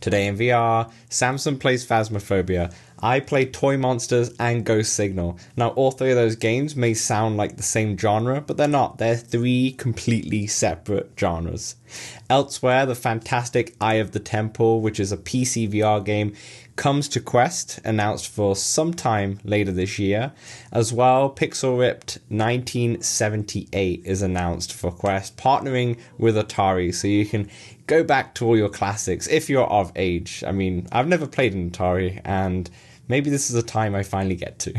Today in VR, Samson plays Phasmaphobia. I play Toy Monsters and Ghost Signal. Now, all three of those games may sound like the same genre, but they're not. They're three completely separate genres. Elsewhere, the fantastic Eye of the Temple, which is a PC VR game, comes to Quest, announced for sometime later this year. As well, Pixel Ripped 1978 is announced for Quest, partnering with Atari, so you can go back to all your classics if you're of age. I mean, I've never played an Atari, and maybe this is a time I finally get to.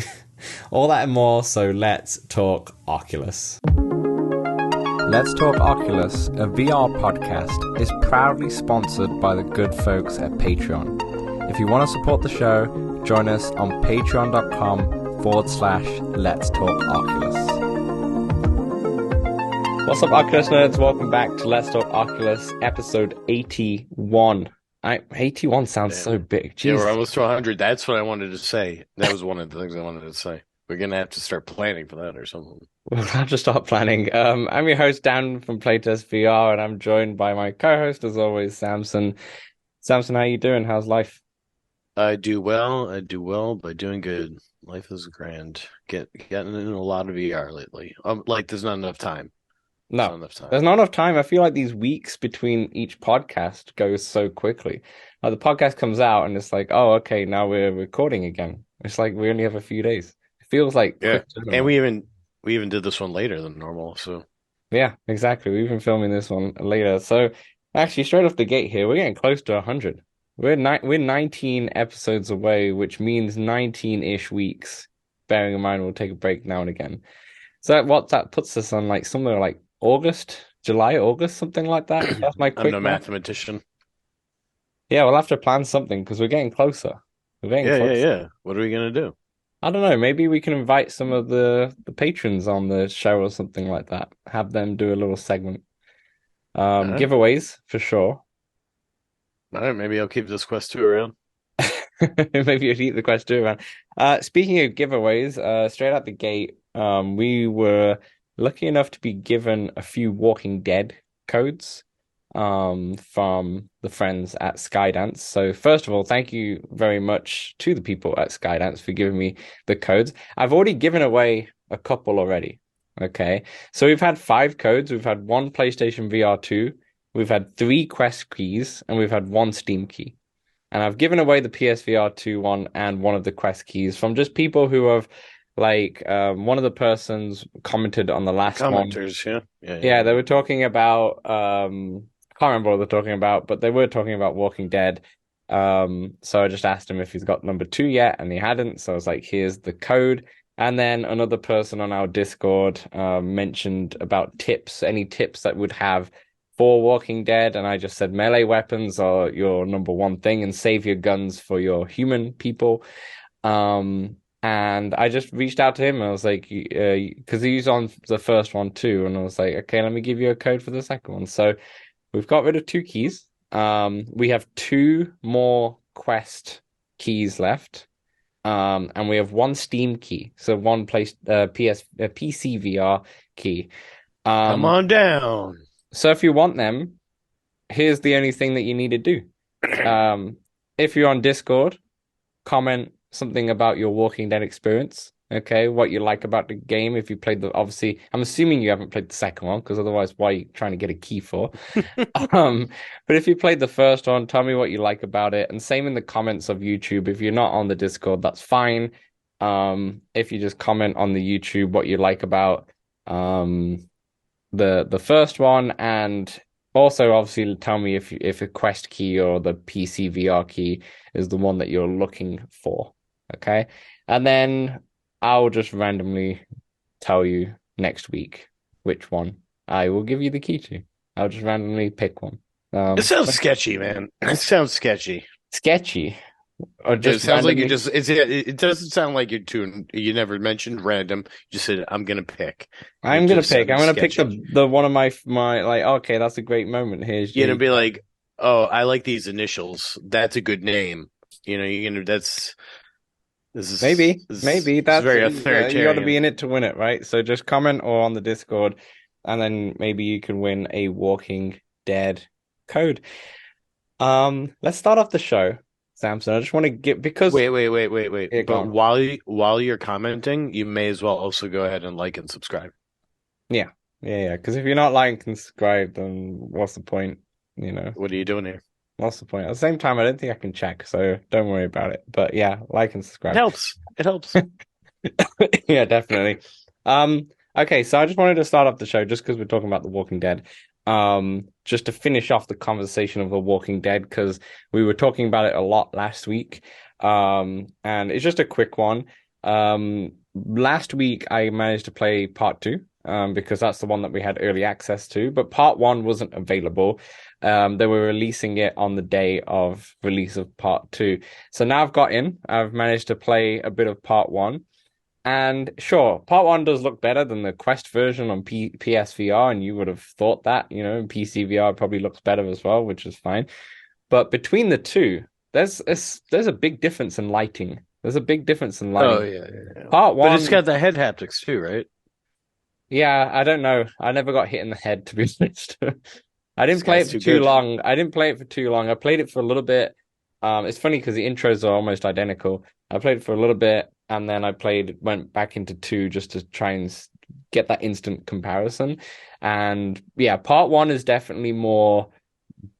All that and more, so let's talk Oculus. Let's Talk Oculus, a VR podcast, is proudly sponsored by the good folks at Patreon. If you want to support the show, join us on patreon.com/Let's Talk Oculus. What's up, Oculus nerds? Welcome back to Let's Talk Oculus, episode 81. 81 sounds so big. Jeez. Yeah, we're almost to 100. That's what I wanted to say. That was one of the things I wanted to say. We're going to have to start planning for that or something. We'll have to start planning. I'm your host, Dan from Playtest VR, and I'm joined by my co-host, as always, Samson. Samson, how you doing? How's life? I do well by doing good. Life is grand. Getting in a lot of VR lately. There's not enough time. No, there's not enough time. I feel like these weeks between each podcast goes so quickly. Like the podcast comes out and it's like, oh, okay, now we're recording again. It's like we only have a few days. It feels like yeah, and we even did this one later than normal. So yeah, exactly. We've been filming this one later. So actually, straight off the gate here, we're getting close to 100. We're 19 episodes away, which means 19-ish weeks. Bearing in mind, we'll take a break now and again. So that puts us on like somewhere like July, August, something like that. That's my quick I'm no mathematician. Yeah, we'll have to plan something because we're getting closer. Yeah. What are we gonna do? I don't know. Maybe we can invite some of the patrons on the show or something like that. Have them do a little segment. Right. Giveaways for sure. All right, maybe I'll keep this Quest 2 around. Maybe you'll keep the Quest 2 around. Speaking of giveaways, straight out the gate, we were lucky enough to be given a few Walking Dead codes from the friends at Skydance. So first of all, thank you very much to the people at Skydance for giving me the codes. I've already given away a couple already. Okay, so we've had 5 codes. We've had 1 PlayStation VR 2, we've had 3 Quest keys, and we've had 1 Steam key. And I've given away the PSVR 2 one and 1 of the Quest keys from just people who have, like, one of the persons commented on the last commenters, one. Yeah, they were talking about, I can't remember what they're talking about, but they were talking about Walking Dead. So I just asked him if he's got number 2 yet, and he hadn't. So I was like, here's the code. And then another person on our Discord mentioned about tips, any tips that would have for Walking Dead, and I just said melee weapons are your number 1 thing, and save your guns for your human people. And I just reached out to him, and I was like, because he's on the first one too, and I was like, okay, let me give you a code for the second one. So we've got rid of 2 keys. We have 2 more Quest keys left. And we have 1 Steam key, so 1 PC VR key. Come on down. So if you want them, here's the only thing that you need to do. If you're on Discord, comment something about your Walking Dead experience. Okay, what you like about the game. If you played obviously, I'm assuming you haven't played the second one, because otherwise, why are you trying to get a key for? But if you played the first one, tell me what you like about it. And same in the comments of YouTube. If you're not on the Discord, that's fine. If you just comment on the YouTube what you like about the first one, and also obviously tell me if a Quest key or the PC VR key is the one that you're looking for. Okay, and then I'll just randomly tell you next week which one I will give you the key to. I'll just randomly pick one. It sounds sketchy, man. It sounds sketchy. Sketchy? Or just it sounds randomly... like it doesn't sound like you never mentioned random. You just said, I'm going to pick. I'm going to pick the one of my like, okay, that's a great moment. Here's you're going to be like, oh, I like these initials. That's a good name. You're going to, maybe that's very authoritarian. You got to be in it to win it, right? So just comment or on the Discord, and then maybe you can win a Walking Dead code. Let's start off the show, Samson. I just want to get because Wait. it But gone. while you're commenting, you may as well also go ahead and like and subscribe. Yeah, yeah. Because if you're not liking and subscribed, then what's the point? You know, What are you doing here? what's the point? At the same time, I don't think I can check, so don't worry about it. But yeah, like and It subscribe. helps. It helps. Yeah, definitely. Okay, so I just wanted to start off the show just because we're talking about The Walking Dead. Just to finish off the conversation of The Walking Dead because we were talking about it a lot last week. And it's just a quick one. Last week I managed to play part two, because that's the one that we had early access to, but part one wasn't available. They were releasing it on the day of release of part two. So now I've got in, I've managed to play a bit of part one. And sure, part one does look better than the Quest version on PSVR, and you would have thought that, PC VR probably looks better as well, which is fine. But between the two, there's a big difference in lighting. There's a big difference in Oh lighting. yeah. Part But it's one, got the head haptics too, right? yeah, I don't know. I never got hit in the head, to be honest. I This didn't play it guy's for too too good. long. I didn't play it for too long. I played it for a little bit. It's funny because the intros are almost identical. I played it for a little bit, and then went back into two just to try and get that instant comparison. And yeah, part one is definitely more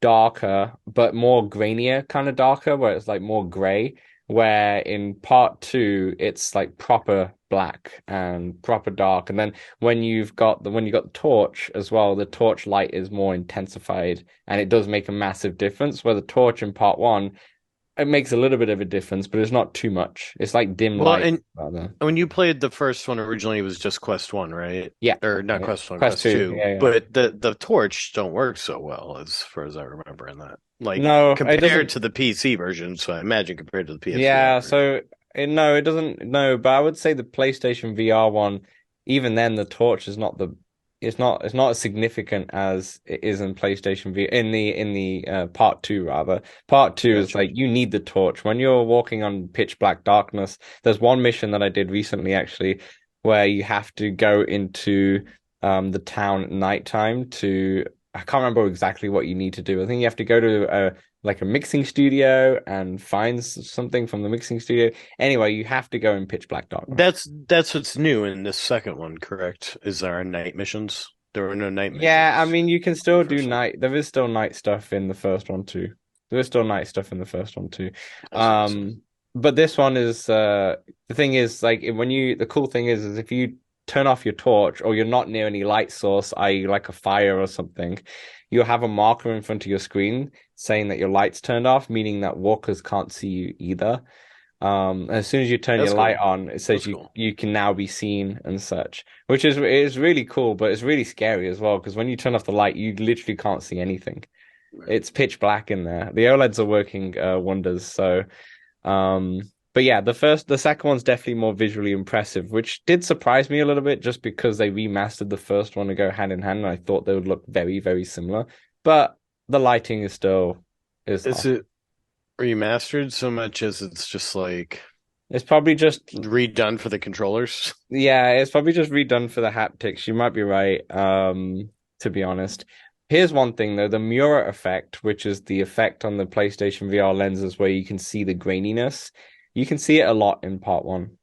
darker, but more grainier kind of darker, where it's like more gray. Where in part two, it's like proper black and proper dark. And then when you got the torch as well, the torch light is more intensified, and it does make a massive difference. Where the torch in part one, it makes a little bit of a difference, but it's not too much. It's like dim Well, light and rather. when you played the first one originally, it was just Quest One, right? Yeah, Or not yeah. Quest One, Quest Quest two. Two. Yeah, yeah. But the torch don't work so well as far as I remember in that. Like No, it compared doesn't. to the PC version, so I imagine compared to the PSVR Yeah, version. so no, it doesn't. No, but I would say the PlayStation VR one, even then, the torch is not the. It's not as significant as it is in PlayStation VR in the part two rather. Part two is Gotcha. like you need the torch when you're walking on pitch black darkness. There's one mission that I did recently actually, where you have to go into the town at nighttime to. I can't remember exactly what you need to do. I think you have to go to like a mixing studio and finds something from the mixing studio. Anyway, you have to go in pitch black darkness. That's what's new in this second one, correct? Is there are night missions? There were no night Yeah, I missions mean, you can in the still do first one. night. There is still night stuff in the first one too. There is still night stuff in the first one too. I see. But this one is the thing is like the cool thing is if you turn off your torch or you're not near any light source, i.e. like a fire or something, you'll have a marker in front of your screen saying that your light's turned off, meaning that walkers can't see you either. As soon as you turn your That's light cool. on, it says That's cool. you can now be seen and such, which is really cool, but it's really scary as well because when you turn off the light, you literally can't see anything. Right. It's pitch black in there. The OLEDs are working wonders. So, um, but yeah, the second one's definitely more visually impressive, which did surprise me a little bit just because they remastered the first one to go hand in hand, and I thought they would look very, very similar. But the lighting is Is off. it remastered so much as it's just like It's probably just redone for the controllers? Yeah, it's probably just redone for the haptics. You might be right, to be honest. Here's one thing though, the mirror effect, which is the effect on the PlayStation VR lenses where you can see the graininess. You can see it a lot in part one,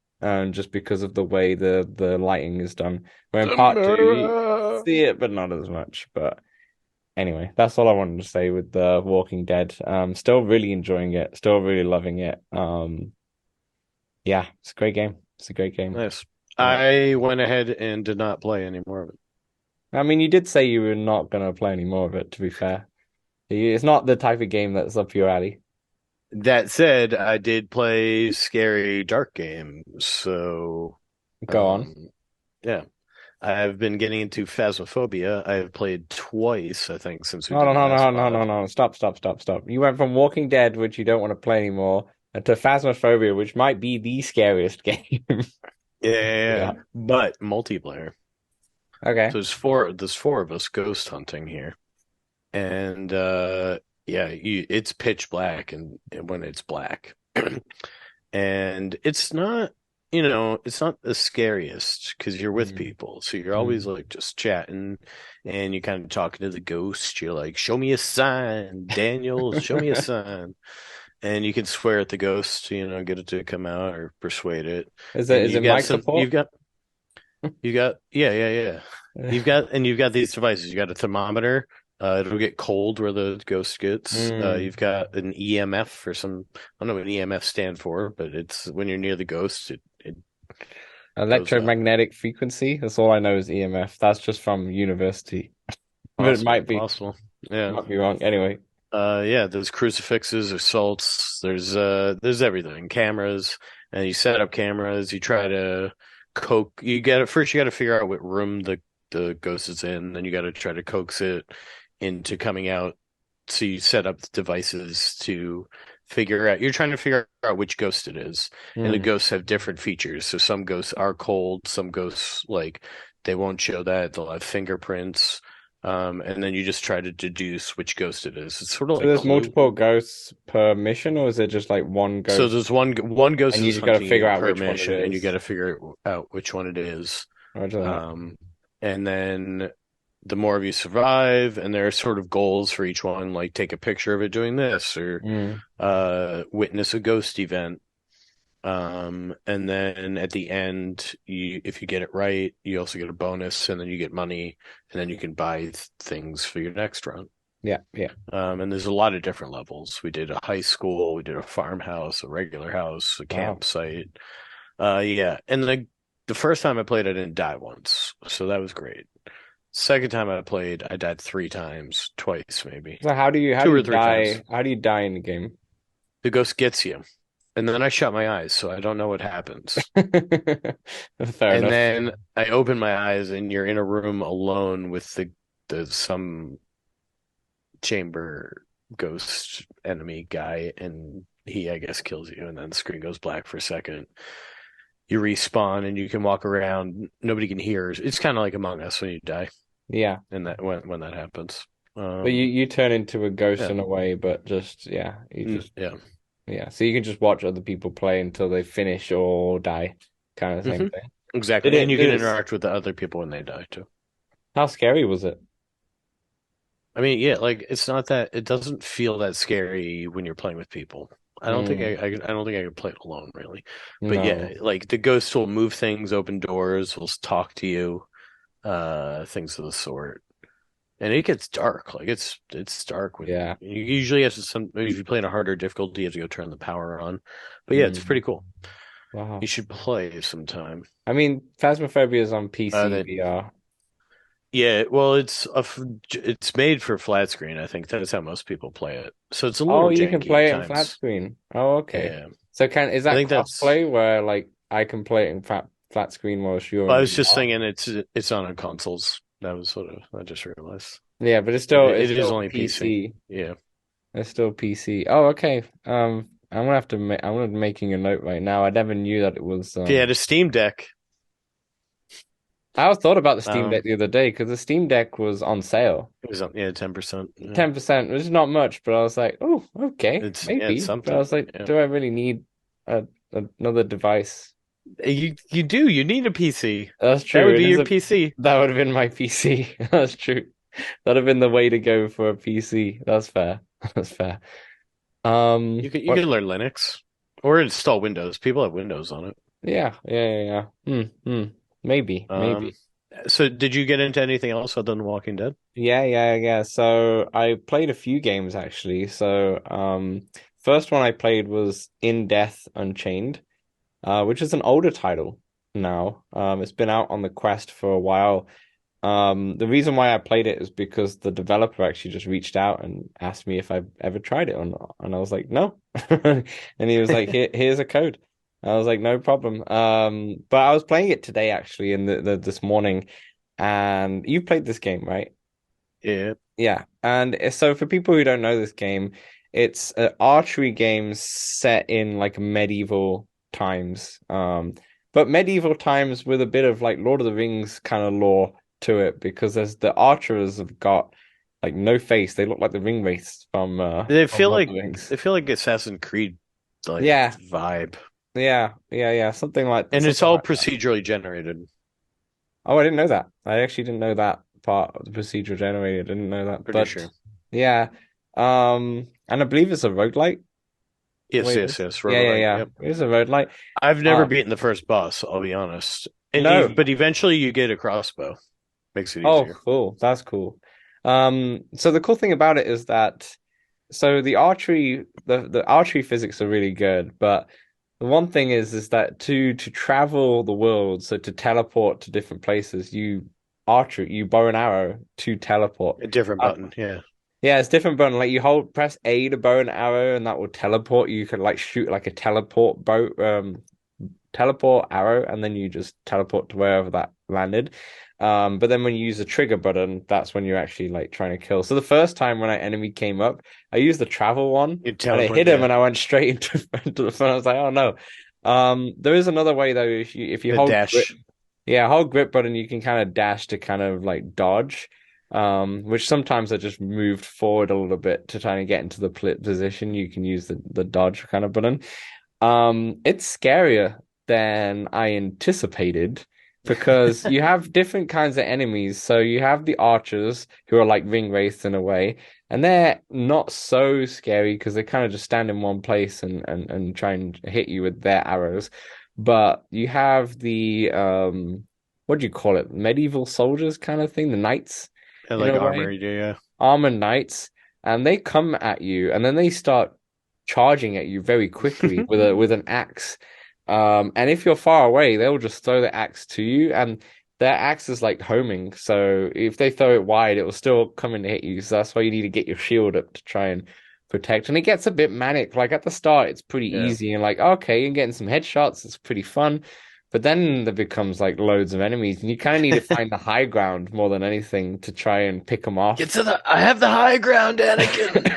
just because of the way the lighting is done. Where in The part two, you mirror. see it, but not as much. But anyway, that's all I wanted to say with The Walking Dead. Still really enjoying it, still really loving it. Yeah, it's a great game. It's a great game. Nice. Yeah. I went ahead and did not play any more of it. I mean, you did say you were not going to play any more of it, to be fair. It's not the type of game that's up your alley. That said, I did play scary dark games, so Go on. um yeah. I've been getting into Phasmaphobia. I've played twice, I think, since we No, did no, the no, last no, no, pod. no, no. Stop, stop, stop, stop. You went from Walking Dead, which you don't want to play anymore, to Phasmophobia, which might be the scariest game. Yeah, Yeah. but multiplayer. Okay. So there's four of us ghost hunting here. And yeah, it's pitch black and when it's black. And it's not. it's not the scariest because you're with Mm. people. So you're always Mm. like just chatting and you kind of talking to the ghost. You're like, show me a sign, Daniel, show me a sign. And you can swear at the ghost, get it to come out or persuade it. And Is it mic support? yeah, yeah, yeah. You've got these devices. You got a thermometer. It'll get cold where the ghost gets. Mm. You've got an EMF or some, I don't know what EMF stand for, but it's when you're near the ghost, it goes up. Electromagnetic frequency. That's all I know is EMF. That's just from university. But it Possible, possible. Yeah. might be wrong. Anyway. Yeah, there's crucifixes, there's salts, there's everything. Cameras, and you set up cameras, you try to coax you gotta figure out what room the ghost is in, then you gotta try to coax it into coming out. So you set up devices to you're trying to figure out which ghost it is. And the Mm. ghosts have different features. So some ghosts are cold, some ghosts like they won't show that, they'll have fingerprints. And then you just try to deduce which ghost it is. It's sort of So like there's Clue. multiple ghosts per mission, or is it just like one So ghost there's one ghost and you is just got to hunting figure you out per which one it mission, and you got is? to figure out which one it is. Roger that. Um, and then the more of you survive, and there are sort of goals for each one, like take a picture of it doing this, or Mm. witness a ghost event. And then at the end, if you get it right, you also get a bonus, and then you get money, and then you can buy things for your next run. Yeah, yeah. And there's a lot of different levels. We did a high school, we did a farmhouse, a regular house, a Wow. campsite. Yeah. And the first time I played, I didn't die once, so that was great. Second time I played, I died three times, twice maybe, So how do two you or three times. die? How do you die in the game? The ghost gets you, and then I shut my eyes, so I don't know what happens. Fair And enough. then I open my eyes, and you're in a room alone with the some chamber ghost enemy guy, and he, I guess, kills you, and then the screen goes black for a second. You respawn, and you can walk around. Nobody can hear. It's kind of like Among Us when you die, Yeah. and that when that happens. But you turn into a ghost Yeah, in a way, but just yeah, yeah. So you can just watch other people play until they finish or die, kind of same hmm thing. exactly. And you can Did it interact with the other people when they die too. how scary was it? I mean, yeah, like it's not that it doesn't feel that scary when you're playing with people. I don't think Mm, I don't think I could play it alone really. But yeah, no. like the ghosts will move things, open doors, will talk to you, things of the sort. And it gets dark. Like it's dark when Yeah. you usually have to if you play in a harder difficulty, you have to go turn the power on. But yeah, it's Mm, pretty cool. You wow. should play sometime. I mean, Phasmophobia is on PC That VR. Yeah, well, it's made for flat screen. I think that's how most people play it. So it's a Oh, little you can janky at play it in flat times. screen. Oh, okay. Yeah, So can is I that think that's. crossplay where like I can play it in flat screen whilst you're Well, I in was just VR? thinking it's on consoles. That was sort of I just realized. Yeah, but It it's is still only PC. PC. Yeah. It's still PC. Oh, okay. I'm gonna be making a note right now. I never knew that it was. If you had a Steam Deck, I was thought about the Steam Deck um, the other day because the Steam Deck was on sale, it was 10%. Yeah. 10%, which is not much, but I was like, oh, okay, It's maybe. But I something. was like, Yeah. do I really need another device? You need a PC. That's That true. would It be is your a PC. That would have been my PC. That's true. That'd have been the way to go for a PC. That's fair. That's fair. You What? could learn Linux or install Windows. People have Windows on it. Yeah, yeah, yeah, yeah. Maybe, Um, maybe. so did you get into anything else other than Walking Dead? Yeah, yeah, yeah. So I played a few games actually. So, first one I played was In Death Unchained, which is an older title now. It's been out on the Quest for a while. The reason why I played it is because the developer actually just reached out and asked me if I've ever tried it or not, and I was like, no. And he was like, here's a code. I was like, no problem. But I was playing it today actually, in the this morning, and you played this game, right? Yeah. Yeah, and so for people who don't know this game, it's an archery game set in like medieval times. But medieval times with a bit of like Lord of the Rings kind of lore to it because there's the archers have got like no face. They look like the ring wraiths They from feel Lord of like the Rings. they feel like Assassin's Creed like Yeah, vibe. yeah, something like And it's something all like that. procedurally generated. Oh, I didn't know that. I actually didn't know that part of the procedural generator. I didn't know that. Pretty But sure. yeah. And I believe it's a roguelike, the Yes, way it yes, is. yes. Yeah, Roguelike. yeah. Yep. It is a roguelike. I've never Uh beaten the first boss, I'll be honest. no. But eventually you get a crossbow. Makes it Oh, easier. cool. That's cool. So the cool thing about it is that the archery physics are really good, but the one thing is that to travel the world, so to teleport to different places, you bow an arrow to teleport. A different Uh, button, yeah. yeah, it's different button. Like you press A to bow an arrow, and that will teleport. You can like shoot like a teleport arrow, and then you just teleport to wherever that landed. But then when you use the trigger button, that's when you're actually like trying to kill. So the first time when an enemy came up, I used the travel one, You and it teleport, hit him, yeah. and I went straight into the front. I was like, oh no. There is another way though. If you The hold grip, dash. yeah, hold grip button, you can kind of dash to kind of like dodge. Which sometimes I just moved forward a little bit to try and get into the position. You can use the dodge kind of button. It's scarier than I anticipated because you have different kinds of enemies. So you have the archers who are like ring wraiths in a way, and they're not so scary because they kind of just stand in one place and try and hit you with their arrows. But you have the what do you call it? Medieval soldiers kind of thing, the knights And in like a way, armor, yeah. armored knights, and they come at you, and then they start charging at you very quickly with a with an axe. And if you're far away, they'll just throw the axe to you, and their axe is like homing. So if they throw it wide, it will still come in to hit you. So that's why you need to get your shield up to try and protect. And it gets a bit manic. Like at the start, it's pretty Yeah. easy and like okay, you're getting some headshots. It's pretty fun. But then there becomes like loads of enemies, and you kind of need to find the high ground more than anything to try and pick them Get off. to the I have the high ground, Anakin.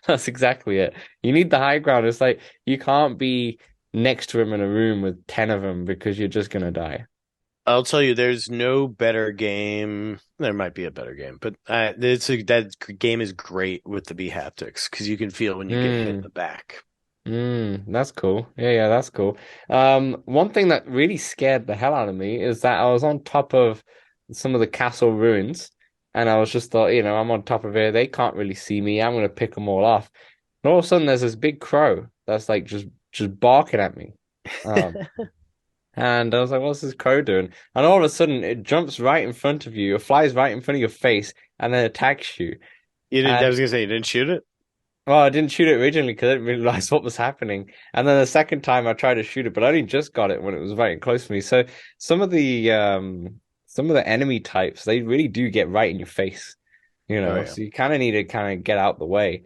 That's exactly it. You need the high ground. It's like you can't be next to him in a room with 10 of them because you're just gonna die. I'll tell you, there's no better game. There might be a better game, but that game is great with the B haptics because you can feel when you get hit in Mm, the back. that's cool. Yeah, that's cool. One thing that really scared the hell out of me is that I was on top of some of the castle ruins, and I was just thought, I'm on top of it. They can't really see me. I'm gonna pick them all off. And all of a sudden, there's this big crow that's like just barking at me. Um, And I was like, what's this crow doing? And all of a sudden, it jumps right in front of you, or flies right in front of your face, and then attacks you. You didn't, I And was gonna say you didn't shoot it? well, I didn't shoot it originally because I didn't realize what was happening. And then the second time I tried to shoot it, but I only just got it when it was right close to me. So some of the some of the enemy types, they really do get right in your face, Oh yeah. So you kind of need to kind of get out the way.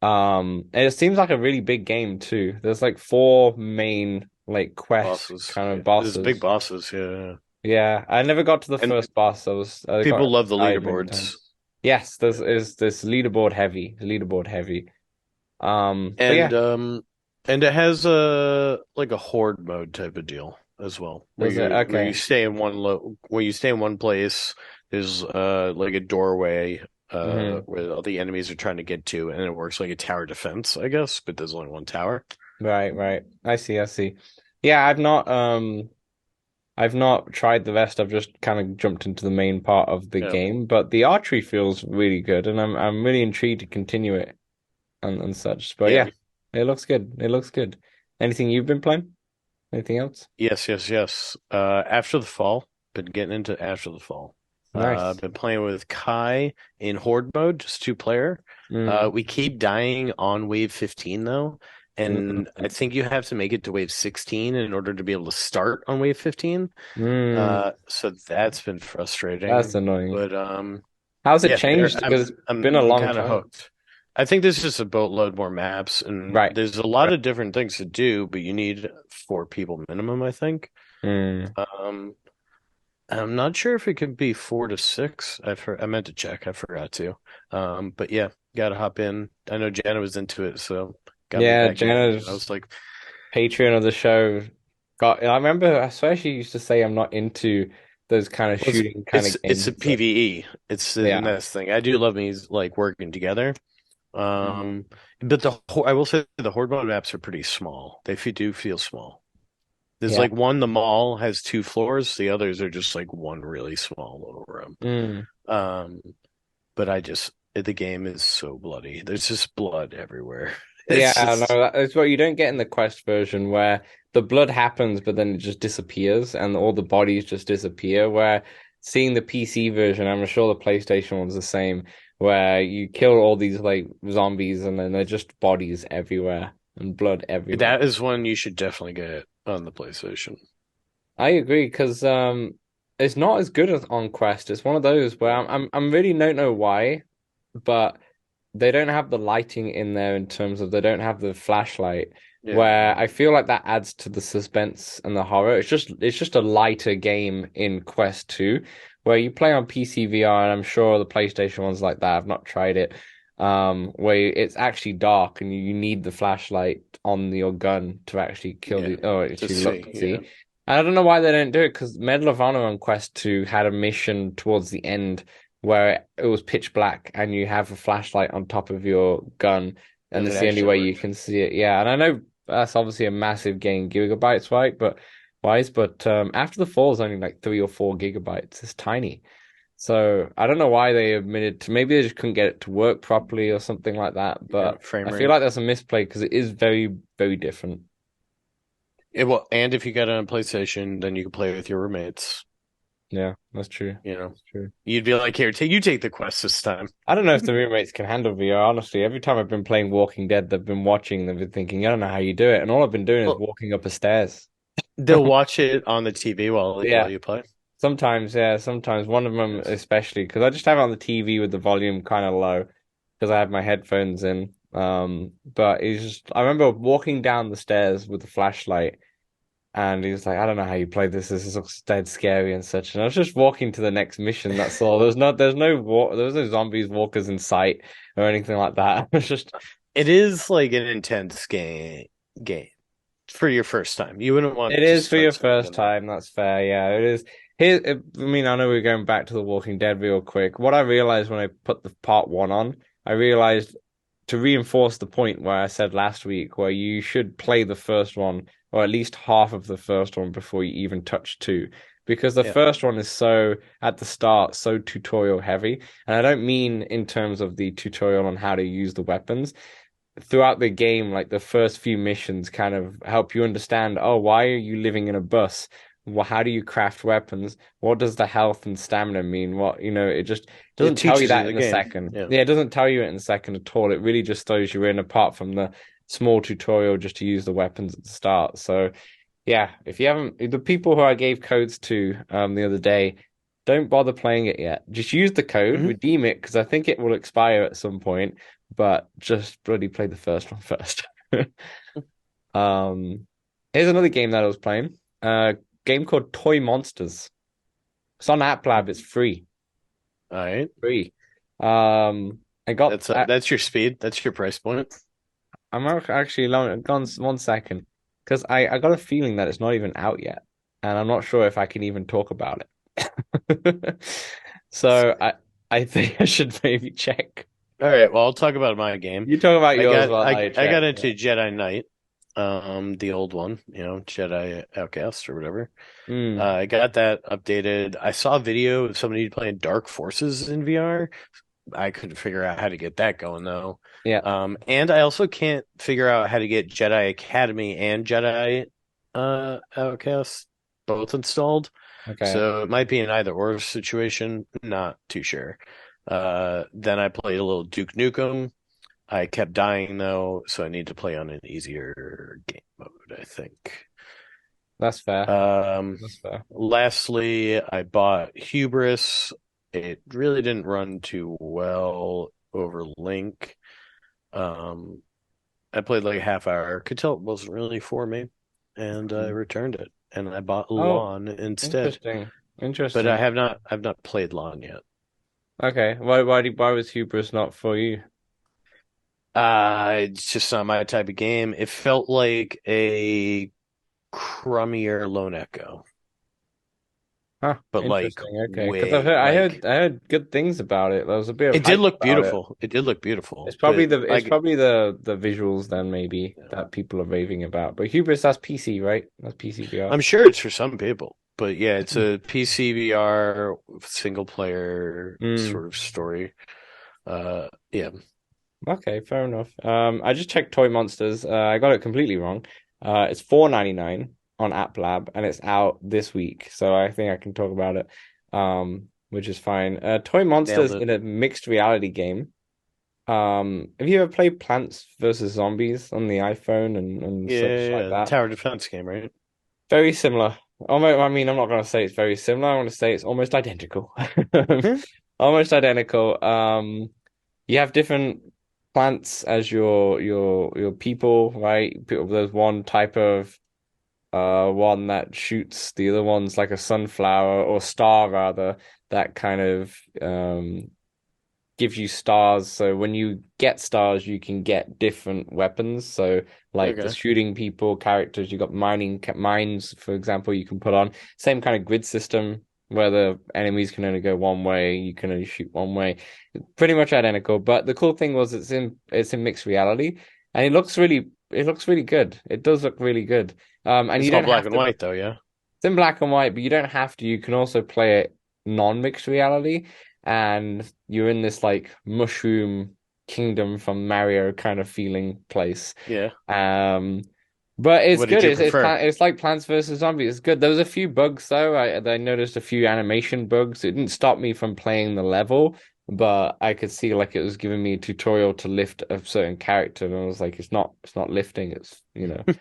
And it seems like a really big game too. There's like four main like quest Bosses. kind Yeah. of There's big bosses. bosses, yeah. Yeah, I never got to the And first boss. I people got love the died many times. leaderboards. Yes, Yeah. there's this leaderboard heavy. But yeah, And and it has a like a horde mode type of deal as well, does it? where you Okay. stay in where you stay in one place. There's like a doorway Hmm. where all the enemies are trying to get to, and it works like a tower defense, I guess, but there's only one tower. Right, right. I see. Yeah, I've not tried the rest. I've just kind of jumped into the main part of the Yeah. game, but the archery feels really good, and I'm really intrigued to continue it and such. But Yeah. yeah, it looks good. It looks good. Anything you've been playing? Anything else? Yes, yes, yes. After the Fall, been getting into After the Fall. I've Nice. been playing with Kai in Horde mode, just two player. Mm, We keep dying on wave 15 though, and I mm, think you have to make it to wave 16 in order to be able to start on wave 15. mm. So that's been That's frustrating. annoying. But How's it yeah, changed? Because it's been a I'm long kind of time. hooked. I think there's just a boatload more maps, and Right. there's a lot of different things to do, but you need four people minimum, I think. Mm. Um, I'm not sure if it could be 4 to 6. I meant to check. I forgot to. But yeah, gotta hop in. I know Jana was into it, so got me Yeah, back into it. I Jenna's was like, Patreon of the show I remember, I swear she used to say I'm not into those kind of well, shooting kind of it's games a and such. PvE. It's the Yeah. nice thing. I do love me like working together. Mm. But I will say the horde mode maps are pretty small. Do feel small. There's Yeah. like one, the mall has two floors. The others are just like one really small little room. Mm. Um, but the game is so bloody. There's just blood everywhere. Yeah, It's no, just, that's what you don't get in the Quest version, where the blood happens, but then it just disappears, and all the bodies just disappear. Where seeing the PC version, I'm sure the PlayStation one's the same, where you kill all these like zombies, and then they're just bodies everywhere and blood everywhere. that is one you should definitely get on the PlayStation. I agree, because it's not as good as on Quest. It's one of those where I'm really don't know why, but they don't have the lighting in there in terms of they don't have the flashlight Yeah. where I feel like that adds to the suspense and the horror. It's just a lighter game in Quest 2 where you play on PC VR and I'm sure the PlayStation one's like that. I've not tried it. Where it's actually dark and you need the flashlight on your gun to actually kill Yeah. the oh To actually look see. to see. Yeah. And I don't know why they don't do it because Medal of Honor on Quest 2 had a mission towards the end where it was pitch black and you have a flashlight on top of your gun, and And it it's the only actually way you worked. can see it. Yeah, and I know that's obviously a massive gain gigabytes, right? But after the fall is only like 3 or 4 gigabytes. It's tiny. So I don't know why they admitted to maybe they just couldn't get it to work properly or something like that. Yeah. But Frame I feel rate. like that's a misplay because it is very, very different. It will, and if you get it on PlayStation, then you can play with your roommates. Yeah, that's true. You know, That's true. you'd be like, "Here, you take the quest this time." I don't know if the roommates can handle VR, honestly. Every time I've been playing Walking Dead, they've been watching, they've been thinking, I don't know how you do it. And all I've been doing is Well, walking up the stairs. they'll watch it on the TV while Yeah, you play. sometimes, yeah, sometimes. One of them, Yes. especially, because I just have it on the TV with the volume kind of low because I have my headphones in. But I remember walking down the stairs with the flashlight. And he was like, I don't know how you play this. This looks dead scary and such. And I was just walking to the next mission. That's all. There was no zombies, walkers in sight or anything like that. It was just, It is like an intense game for your first time. You wouldn't want it to is for your start first something new. time. That's fair. Yeah, it is. I mean, I know we're going back to The Walking Dead real quick. What I realized when I put the part one on, I realized to reinforce the point where I said last week, where you should play the first one, or at least half of the first one before you even touch two. Because the Yeah. first one is so, at the start, so tutorial heavy. And I don't mean in terms of the tutorial on how to use the weapons. Throughout the game, like the first few missions kind of help you understand, oh, why are you living in a bus? Well, how do you craft weapons? What does the health and stamina mean? It just It doesn't tell you teaches you that the in a game. second. Yeah. Yeah, it doesn't tell you it in a second at all. It really just throws you in, apart from the small tutorial just to use the weapons at the start. So, yeah, if you haven't, the people who I gave codes to the other day, don't bother playing it yet. Just use the code, Hmm. redeem it, because I think it will expire at some point, but just bloody play the first one first. Um, Here's another game that I was playing. Game called Toy Monsters. It's on App Lab. It's free. All right. Free. I got. That's your speed. That's your price point. Actually gone 1 second because I got a feeling that it's not even out yet, and I'm not sure if I can even talk about it. So I think I should maybe check. All right. Well, I'll talk about my game. You talk about I yours got while I I I got check. Yeah. into Jedi Knight, the old one, Jedi Outcast or whatever. Mm, I got that updated. I saw a video of somebody playing Dark Forces in VR. I couldn't figure out how to get that going though. yeah. And I also can't figure out how to get Jedi Academy and Jedi Outcast both installed. Okay. So it might be an either or situation. Not too sure. Then I played a little Duke Nukem. I kept dying though, so I need to play on an easier game mode, I think. That's fair. Um, That's fair. Lastly, I bought Hubris. It really didn't run too well over Link. Um, I played like a half hour. Could tell it wasn't really for me, and I Mm. returned it. And I bought Oh, Lawn instead. interesting. But Interesting. I've not played Lawn yet. Okay. Why was Hubris not for you? It's just not my type of game. It felt like a crummier Lone Echo. Huh, but like interesting. Okay, because way like I heard good things about it. There was a bit of it did hype look about it. beautiful. It did look beautiful, but It's like probably the visuals then maybe that people are raving about. But Hubris, that's PC, right? That's PC VR. I'm sure it's for some people. But yeah, it's a PC VR single player Mm, sort of story. Yeah. okay, fair enough. I just checked Toy Monsters. I got it completely wrong. It's 4.99 on App Lab, and it's out this week, so I think I can talk about it. Which is fine. Toy Nailed Monsters it. in a mixed reality game. Have you ever played Plants vs. Zombies on the iPhone and Yeah, such yeah, like yeah. that? Tower defense game, right? Very similar. Almost, I mean, I'm not going to say it's very similar. I want to say it's almost identical. Hmm. Almost identical. You have different plants as your people, right? There's one type of one that shoots, the other one's like a sunflower or star rather, that kind of gives you stars. So when you get stars, you can get different weapons. So like the Okay. shooting people characters, you got mines, for example, you can put on. Same kind of grid system where the enemies can only go one way, you can only shoot one way. Pretty much identical. But the cool thing was it's in mixed reality, and it looks really good. It does look really good. And you It's all don't black have and to. white though, yeah. It's in black and white, but you don't have to. You can also play it non-mixed reality, and you're in this like mushroom kingdom from Mario kind of feeling place. Yeah. Um, but it's What did good. you prefer? It's like Plants vs Zombies. It's good. There was a few bugs though. I noticed a few animation bugs. It didn't stop me from playing the level, but I could see like it was giving me a tutorial to lift a certain character, and I was like, it's not lifting. It's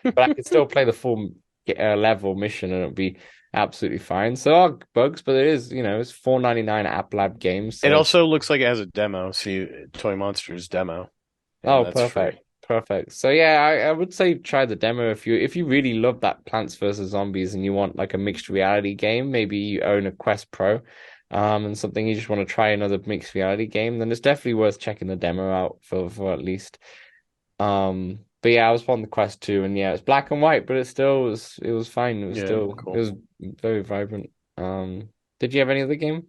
but I could still play the full level mission, and it'll be absolutely fine. So there are bugs, but it is it's 4.99 App Lab games, It so also looks like it has a demo. See, Toy Monsters demo, and oh, that's free. perfect. Perfect. So yeah, I would say try the demo if you really love that Plants vs Zombies and you want like a mixed reality game, maybe you own a Quest Pro, and something you just want to try another mixed reality game, then it's definitely worth checking the demo out for at least. But yeah, I was on the Quest 2 and yeah, it's black and white, but it was fine. Yeah, It cool. was very vibrant. Did you have any other game?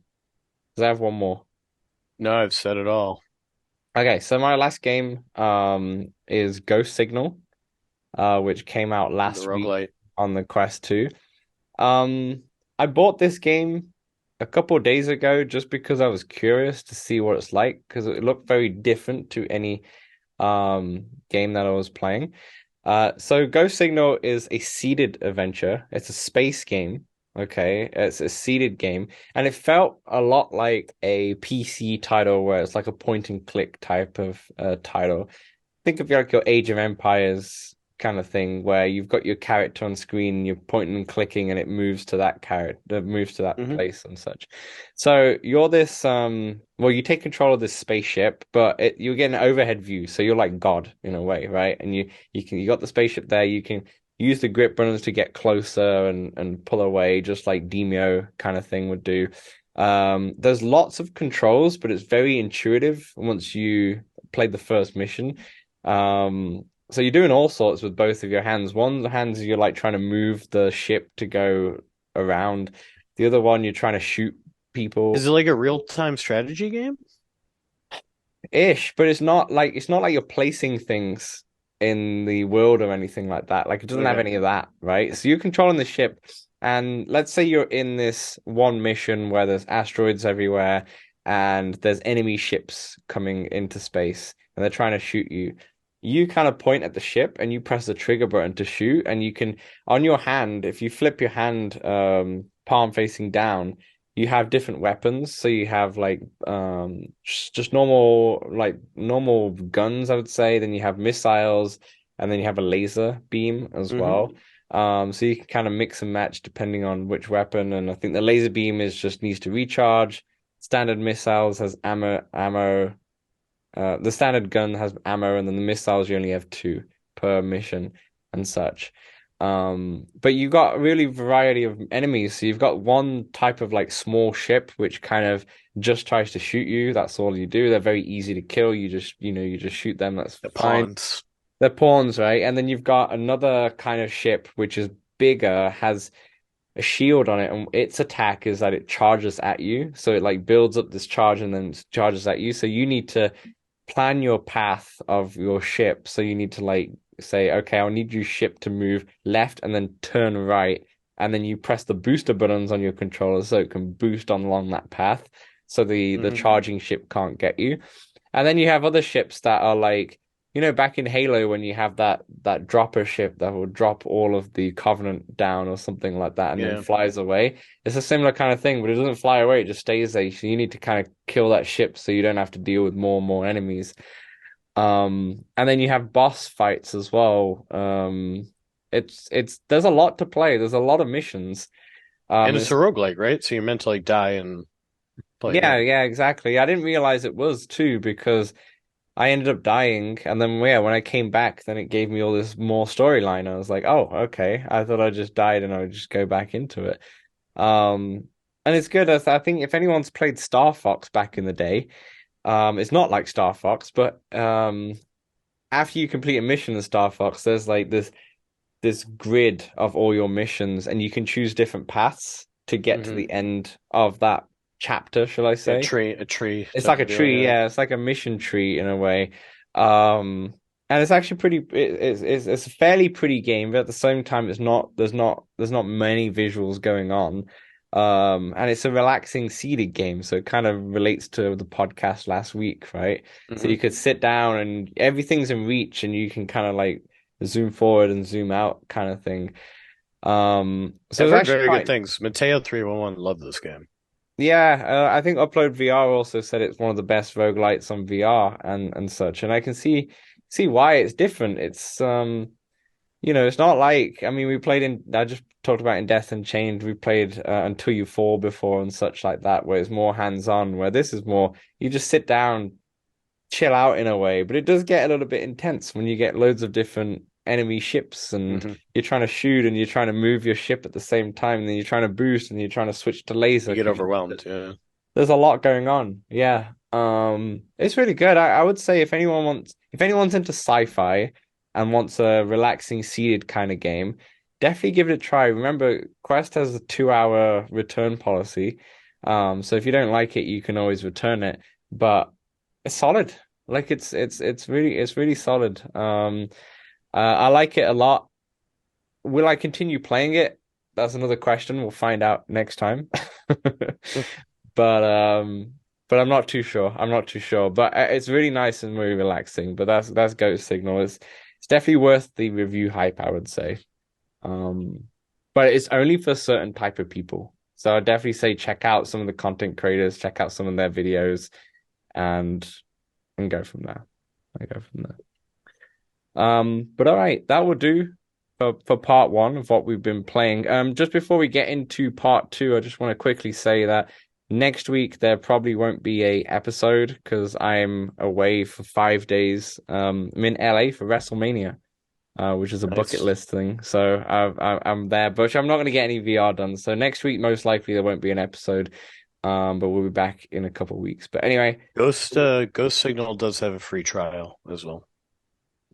Because I have one more. No, I've said it all. Okay, so my last game is Ghost Signal, which came out The last week roguelite. on the Quest 2. Um, I bought this game a couple of days ago just because I was curious to see what it's like because it looked very different to any game that I was playing. So Ghost Signal is a seeded adventure. It's a space game. Okay, it's a seeded game, and it felt a lot like a PC title where it's like a point and click type of title. Think of like your Age of Empires kind of thing where you've got your character on screen, you're pointing and clicking, and it moves to that character, moves to that Hmm. place and such. So you're this well, you take control of this spaceship, but you get an overhead view, so you're like God in a way, right? And you got the spaceship there, you can use the grip buttons to get closer and pull away, just like Demio kind of thing would do. There's lots of controls, but it's very intuitive once you played the first mission. So you're doing all sorts with both of your hands. One the hands you're like trying to move the ship to go around. The other one you're trying to shoot Is people it like a real-time strategy game? ish, but it's not like you're placing things in the world or anything like that. Like it doesn't have Okay. any of that, right? So you're controlling the ship, and let's say you're in this one mission where there's asteroids everywhere and there's enemy ships coming into space and they're trying to shoot you. You kind of point at the ship and you press the trigger button to shoot, and you can on your hand, if you flip your hand palm facing down, you have different weapons. So you have like just normal guns, I would say. Then you have missiles, and then you have a laser beam as Hmm. well. So you can kind of mix and match depending on which weapon. And I think the laser beam is just needs to recharge. Standard missiles has ammo. The standard gun has ammo, and then the missiles you only have two per mission and such. But you got a really variety of enemies. So you've got one type of like small ship which kind of just tries to shoot you. That's all you do. They're very easy to kill. You just shoot them. That's The fine. pawns. They're pawns, right? And then you've got another kind of ship which is bigger, has a shield on it, and its attack is that it charges at you. So it like builds up this charge and then charges at you. So you need to plan your path of your ship. So you need to like say, okay, I'll need your ship to move left and then turn right. And then you press the booster buttons on your controller so it can boost on along that path. So the Hmm. charging ship can't get you. And then you have other ships that are like, back in Halo when you have that dropper ship that will drop all of the Covenant down or something like that and then Yeah. flies away. It's a similar kind of thing, but it doesn't fly away, it just stays there. So you need to kind of kill that ship so you don't have to deal with more and more enemies. And then you have boss fights as well. It's there's a lot to play. There's a lot of missions. And it's a It's roguelike, right? So you're meant to like die and play yeah, again. yeah, exactly. I didn't realize it was too because I ended up dying, and then yeah, when I came back, then it gave me all this more storyline. I was like, oh, okay. I thought I just died and I would just go back into it. And it's good. I think if anyone's played Star Fox back in the day, it's not like Star Fox, but after you complete a mission in Star Fox, there's like this grid of all your missions, and you can choose different paths to get to Hmm. the end of that chapter, shall I say? A tree It's type like a of deal. tree, Yeah. yeah. It's like a mission tree in a way. Um, and it's actually pretty. It's a fairly pretty game, but at the same time, it's not. There's not many visuals going on. And it's a relaxing seated game, so it kind of relates to the podcast last week, right? So Hmm. you could sit down and everything's in reach, and you can kind of like zoom forward and zoom out, kind of thing. So I've it's heard actually very good quite. things. Mateo 311 loved this game. Yeah, I think Upload VR also said it's one of the best roguelites on VR and such, and I can see why it's different. It's not like I mean we played in I just talked about in Death and Chained. We played Until You Fall before and such like that, where it's more hands-on. Where this is more you just sit down, chill out in a way, but it does get a little bit intense when you get loads of different enemy ships and Hmm. you're trying to shoot and you're trying to move your ship at the same time, and then you're trying to boost and you're trying to switch to laser You get because overwhelmed. Yeah. there's a lot going on. Yeah. It's really good. I would say if anyone's into sci-fi and wants a relaxing seated kind of game, definitely give it a try. Remember, Quest has a 2-hour return policy. So if you don't like it, you can always return it. But it's solid. Like it's really solid. I like it a lot. Will I continue playing it? That's another question. We'll find out next time. But I'm not too sure. I'm not too sure. But it's really nice and really relaxing. But that's Ghost Signal. It's definitely worth the review hype, I would say. Um, but it's only for certain type of people. So I'd definitely say check out some of the content creators, check out some of their videos, and go from there. I go from there. But all right, that will do for part one of what we've been playing. Just before we get into part two, I just want to quickly say that next week there probably won't be a episode because I'm away for 5 days. I'm in LA for WrestleMania, which is a bucket Nice. list thing. So I'm there, but I'm not going to get any VR done. So next week, most likely there won't be an episode. But we'll be back in a couple of weeks. But anyway. Ghost Signal does have a free trial as well.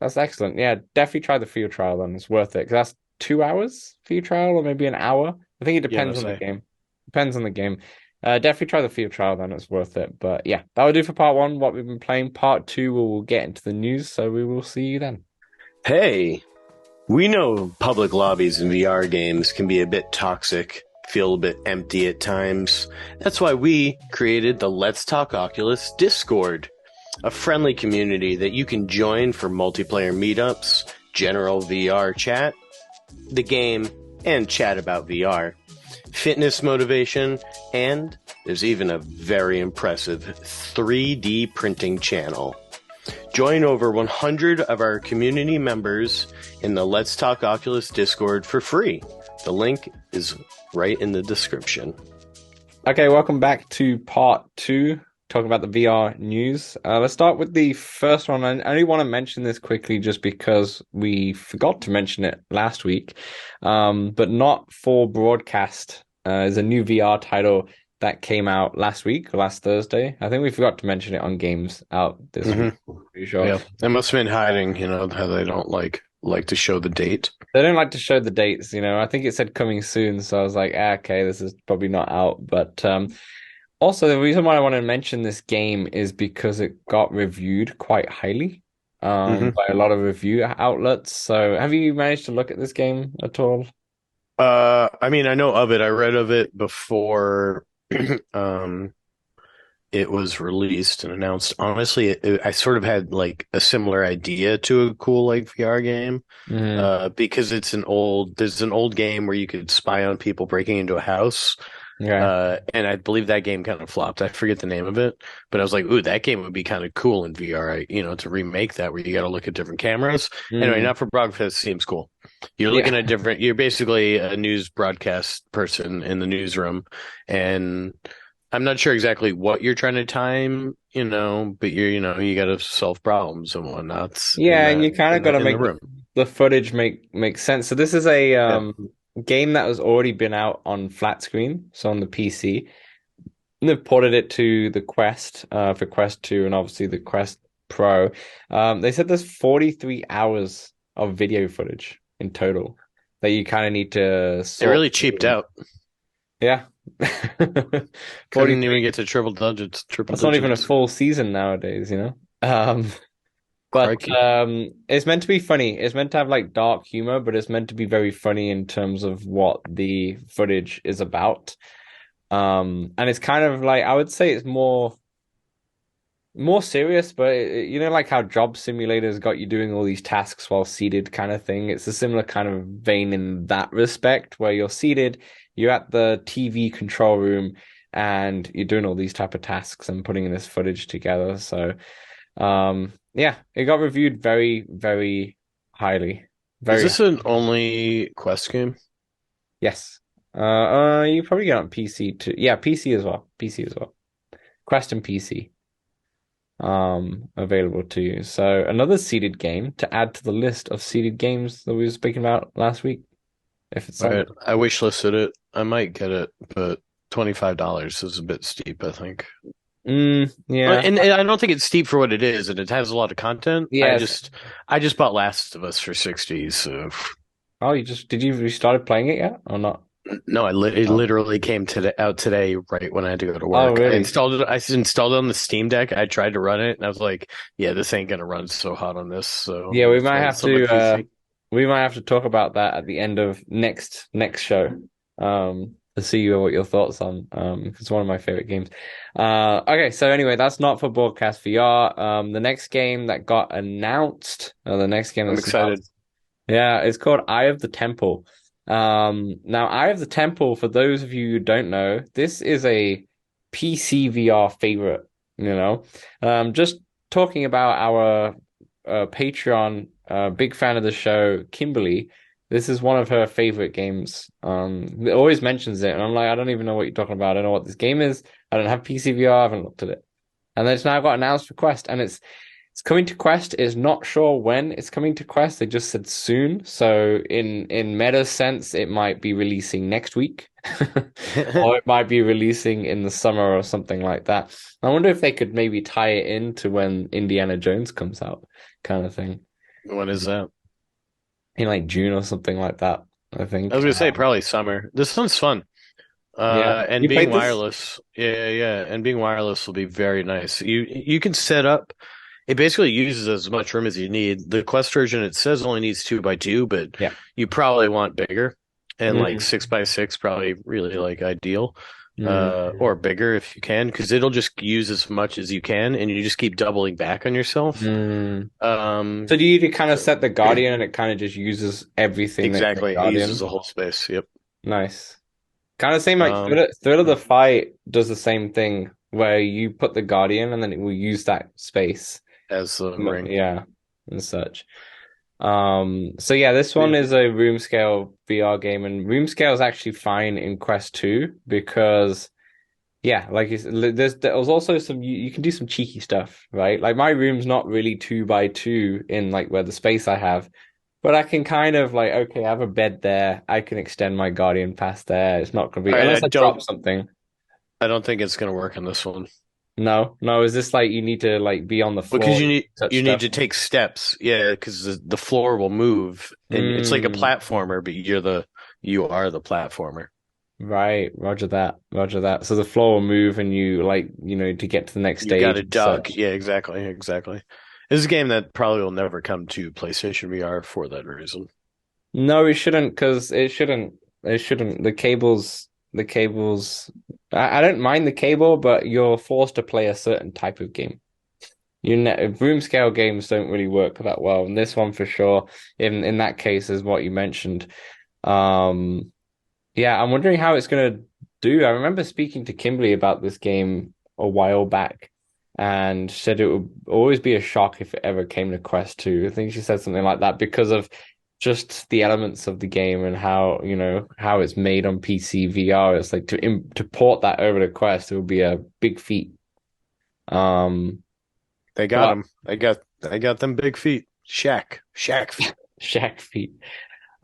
That's excellent. Yeah, definitely try the field trial then. It's worth it because that's 2 hours field trial or maybe an hour. I think it Yeah, no depends on the say. game. Depends on the game. Definitely try the field trial then. It's worth it. But yeah, that will do for part one, what we've been playing. Part two, we will get into the news. So we will see you then. Hey, we know public lobbies in VR games can be a bit toxic, feel a bit empty at times. That's why we created the Let's Talk Oculus Discord, a friendly community that you can join for multiplayer meetups, general VR chat, the game, and chat about VR, fitness motivation, and there's even a very impressive 3D printing channel. Join over 100 of our community members in the Let's Talk Oculus Discord for free. The link is right in the description. Okay, welcome back to part two, talking about the VR news. Let's start with the first one. I only want to mention this quickly just because we forgot to mention it last week, but not for broadcast. Is a new VR title that came out last week, or last Thursday. I think we forgot to mention it on Games Out this week. Mm-hmm. Pretty sure. Yeah, they must have been hiding, how they don't like like to show the date. They don't like to show the dates, you know. I think it said coming soon, so I was like, okay, this is probably not out. But also the reason why I want to mention this game is because it got reviewed quite highly Hmm. by a lot of review outlets. So have you managed to look at this game at all? I mean, I know of it. I read of it before um it was released and announced. Honestly, I sort of had like a similar idea to a cool like VR game. Hmm. Because there's an old game where you could spy on people breaking into a house. Okay. And I believe that game kind of flopped. I forget the name of it, but I was like, ooh, that game would be kind of cool in VR, to remake that where you got to look at different cameras. Anyway, Mm. not for broadcast seems cool. Yeah. You're basically a news broadcast person in the newsroom, and I'm not sure exactly what you're trying to time, but you got to solve problems and whatnots Yeah, and you kind of got to in the make room. the footage make sense. So this is a Yeah. game that has already been out on flat screen, so on the PC. And they've ported it to the Quest for Quest 2 and obviously the Quest Pro. They said there's 43 hours of video footage in total that you kind of need to It sort really cheaped through. out. Yeah. Couldn't even 43. get to triple That's not even a digits. full season nowadays, you know? But Crikey. it's meant to be funny. It's meant to have like dark humor, but it's meant to be very funny in terms of what the footage is about. And it's kind of like I would say it's more serious, but you know, like how job simulators got you doing all these tasks while seated, kind of thing. It's a similar kind of vein in that respect, where you're seated, you're at the TV control room, and you're doing all these type of tasks and putting this footage together. So, yeah, it got reviewed very, very highly. Is Very, this an only Quest game? yes. You probably get it on PC too. Yeah, PC as well. PC as well. Quest and PC. Available to you. So another seeded game to add to the list of seeded games that we were speaking about last week, if it's All on right, there. I wish listed it. I might get it, but $25 is a bit steep, I think. Yeah. And I don't think it's steep for what it is, and it has a lot of content. Yes. I just bought Last of Us for 60, so Oh, you started playing it yet or not? no, it Oh. literally came out today, right when I had to go to Oh, work. really? I installed it on the Steam Deck. I tried to run it, and I was like, yeah, this ain't gonna run so hot on this, so I'm Yeah, gonna play this on the PC. we might have to talk about that at the end of next show. To see what your thoughts on it's one of my favorite games. Okay, so anyway, that's not for broadcast VR. The next game that got announced, the next game I'm that's excited. announced, yeah, it's called Eye of the Temple. Now Eye of the Temple, for those of you who don't know, this is a PC VR favorite, you know. Just talking about our Patreon, big fan of the show, Kimberly. This is one of her favorite games. It always mentions it, and I'm like, I don't even know what you're talking about. I don't know what this game is. I don't have PC VR. I haven't looked at it. And then it's now got announced for Quest, and it's coming to Quest. Is not sure when it's coming to Quest. They just said soon. So in meta sense, it might be releasing next week, or it might be releasing in the summer or something like that. I wonder if they could maybe tie it into when Indiana Jones comes out, kind of thing, When is that? in like June or something like that. I I was think. gonna say probably summer. This one's fun. Yeah, And you being played this? wireless, yeah, and being wireless will be very nice. You can set up. It basically uses as much room as you need. The Quest version, it says only needs 2x2, but Yeah. you probably want bigger, and like Mm, 6x6 probably really like ideal, mm, or bigger if you can, because it'll just use as much as you can, and you just keep doubling back on yourself. mm. Um, So do you kind of so set the Guardian and it kind of just uses everything that's the exactly, it uses Guardian? the whole space. Yep. Nice. Kind of same like Um, Thrill of the Fight does the same thing where you put the Guardian and then it will use that space. as the ring. Yeah, and such. So yeah, this But one yeah. is a room scale VR game, and room scale is actually fine in Quest 2 because yeah, like there was also some you can do some cheeky stuff, right? Like my room's not really 2 by 2 in like where the space I have, but I can kind of like okay, I have a bed there. I can extend my Guardian past there. It's not gonna be All right, unless I drop something. I don't think it's gonna work on this one. No, no. Is this like you need to like be on the Because floor, touch you need stuff? to take steps. Yeah, because the floor will move, and it's like a Mm, platformer, but you are the platformer. right. Roger that. Roger that. So the floor will move, and you like to get to the next You got stage to and duck. such. Yeah, exactly, exactly. This is a game that probably will never come to PlayStation VR for that reason. No, it shouldn't, because it shouldn't. It shouldn't. The cables. I don't mind the cable, but you're forced to play a certain type of game. Room scale games don't really work that well, and this one for sure. In that case, is what you mentioned. Um, yeah, I'm wondering how it's gonna do. I remember speaking to Kimberly about this game a while back, and said it would always be a shock if it ever came to Quest 2. I think she said something like that because of just the elements of the game and how it's made on PC VR. It's like to port that over to Quest, it would be a big feat. Um, They got but them. I got them big feet. Shack feet. Shaq feat.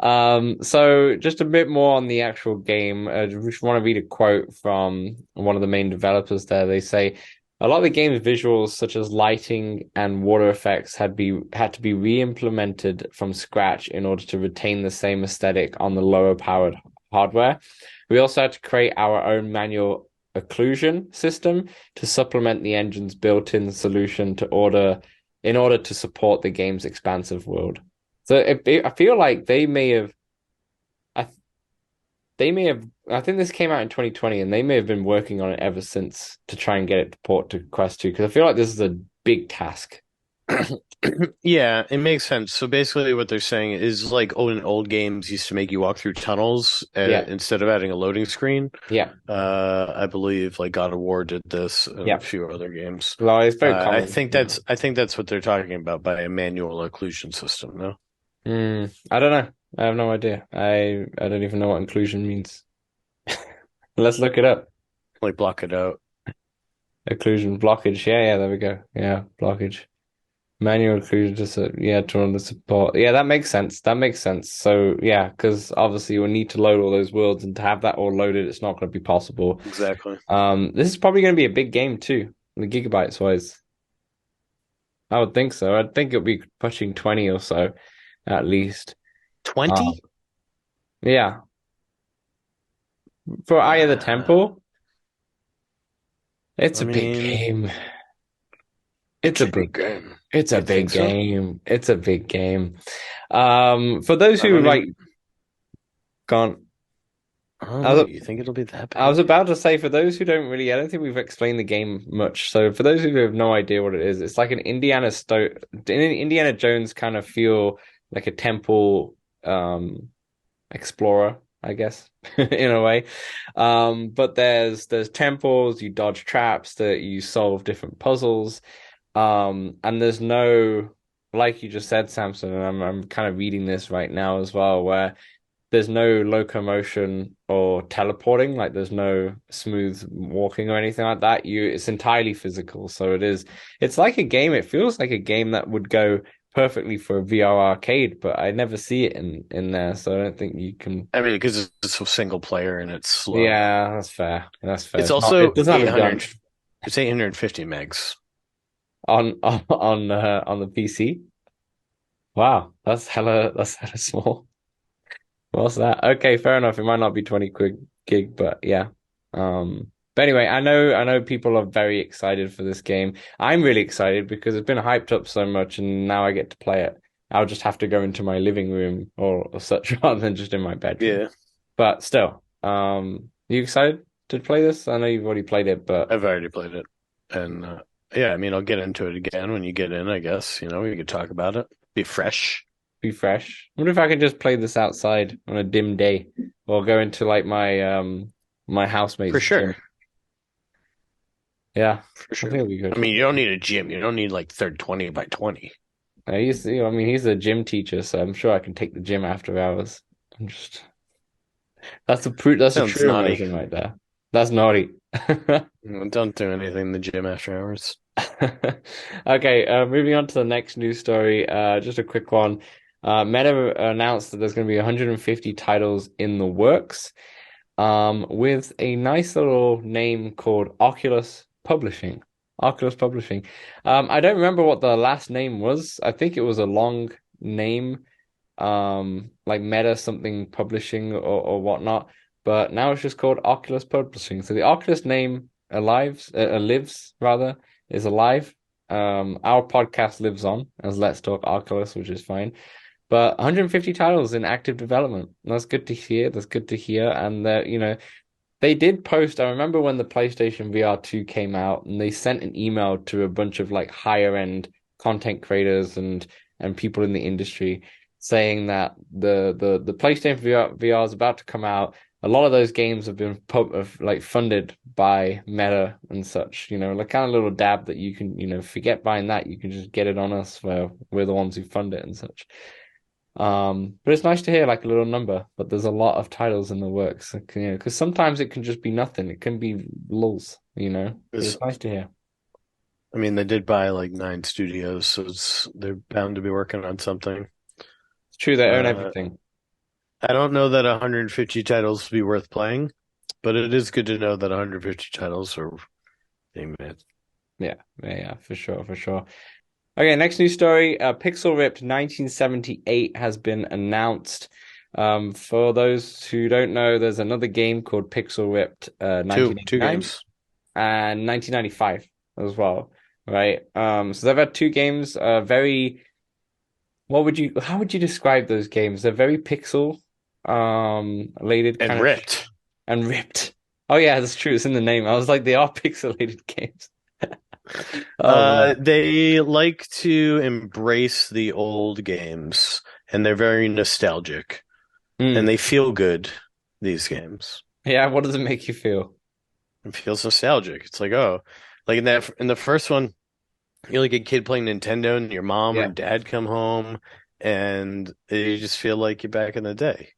So just a bit more on the actual game. I just want to read a quote from one of the main developers there. They say a lot of the game's visuals, such as lighting and water effects, had to be re-implemented from scratch in order to retain the same aesthetic on the lower powered hardware. We also had to create our own manual occlusion system to supplement the engine's built-in solution in order to support the game's expansive world. So I feel like I, they may have, I think this came out in 2020 and they may have been working on it ever since to try and get it to port to Quest 2 because I feel like this is a big task. Yeah, it makes sense. So basically, what they're saying is like old games used to make you walk through tunnels Yeah, instead of adding a loading screen. yeah, I believe like God of War did this and a yeah. few other games. Well, it's very common. I think that's what they're talking about by a manual occlusion system. No, I don't know. I have no idea. I don't even know what inclusion means. Let's look it up. like block it out. Occlusion blockage. Yeah, yeah, there we go. Yeah, blockage. Manual occlusion to run the support. Yeah, that makes sense. That makes sense. So yeah, because obviously you'll need to load all those worlds, and to have that all loaded, it's not going to be possible. Exactly. This is probably going to be a big game too, the gigabytes wise. I would think so. I'd think it'll be pushing 20 or so at least. Um, 20? yeah, for Eye of the Temple, it's I a big mean, game. It's it's a a good big, game. it's a You think big so? game. It's a big game. For those I who don't even. like gone. I don't I know. was, You think it'll be that I was big? about to say, for those who don't really, I don't think we've explained the game much. So for those who have no idea what it is, it's like an Indiana Jones kind of feel, like a temple explorer, I guess, in a way. But there's temples, you dodge traps, that you solve different puzzles. And there's no, like you just said, Samson, and I'm kind of reading this right now as well, where there's no locomotion or teleporting, like there's no smooth walking or anything like that. It's entirely physical. So it's like a game. It feels like a game that would go perfectly for a VR arcade, but I never see it in there. So I don't think you can. I mean, because it's a single player and it's slow. Yeah, that's fair. That's fair. It's It also doesn't have a 800. gun It's 850 megs. on the PC. Wow, that's hella small. What's that? Okay, fair enough. It might not be 20 quid gig, but yeah. But anyway, I know people are very excited for this game. I'm really excited because it's been hyped up so much and now I get to play it. I'll just have to go into my living room or such rather than just in my bedroom. Yeah, But still, you excited to play this? I know you've already played it, but I've already played it, and yeah, I mean, I'll get into it again when you get in. I guess we could talk about it. Be fresh be fresh. I wonder if I could just play this outside on a dim day or go into like my for housemate's sure, gym. Yeah, for I think sure. it'll be I good. mean, you don't need a gym. You don't need like third 20 by 20. I mean, he's a gym teacher, so I'm sure I can take the gym after hours. I'm just that's a Sounds true naughty. emotion right there. That's naughty. Don't do anything in the gym after hours. Okay, moving on to the next news story. Just a quick one. Meta announced that there's going to be 150 titles in the works, with a nice little name called Oculus Publishing. Oculus Publishing. I don't remember what the last name was. I think it was a long name, like Meta something Publishing or whatnot. But now it's just called Oculus Publishing. So the Oculus name lives rather, is alive. Our podcast lives on as Let's Talk Oculus, which is fine. But 150 titles in active development. That's good to hear. That's good to hear. And they did post. I remember when the PlayStation VR 2 came out, and they sent an email to a bunch of like higher end content creators and people in the industry saying that the PlayStation VR is about to come out. A lot of those games have been like funded by Meta and such, like kind of little dab that you can, forget buying that. You can just get it on us where we're the ones who fund it and such. But it's nice to hear like a little number, but there's a lot of titles in the works, like, because sometimes it can just be nothing. It can be lulls, but It's, it's nice to hear. I mean, they did buy like 9 studios, so they're bound to be working on something. It's true, they own Uh, everything. I don't know that 150 titles would be worth playing, but it is good to know that 150 titles are being made. Yeah, yeah, yeah, for sure, for sure. Okay, next news story. Pixel Ripped 1978 has been announced. For those who don't know, there's another game called Pixel Ripped Two 1989 games. and 1995 as well, right? So they've had two games. How would you describe those games? They're very pixel, related And kind of, ripped. and ripped. Oh yeah, that's true. It's in the name. I was like, they are pixelated games. Oh man. They like to embrace the old games, and they're very nostalgic, and Mm. they feel good, these games. Yeah, what does it make you feel? It feels nostalgic. It's like, oh, like in the first one, you're like a kid playing Nintendo, and your mom or Yeah. dad come home, and you just feel like you're back in the day.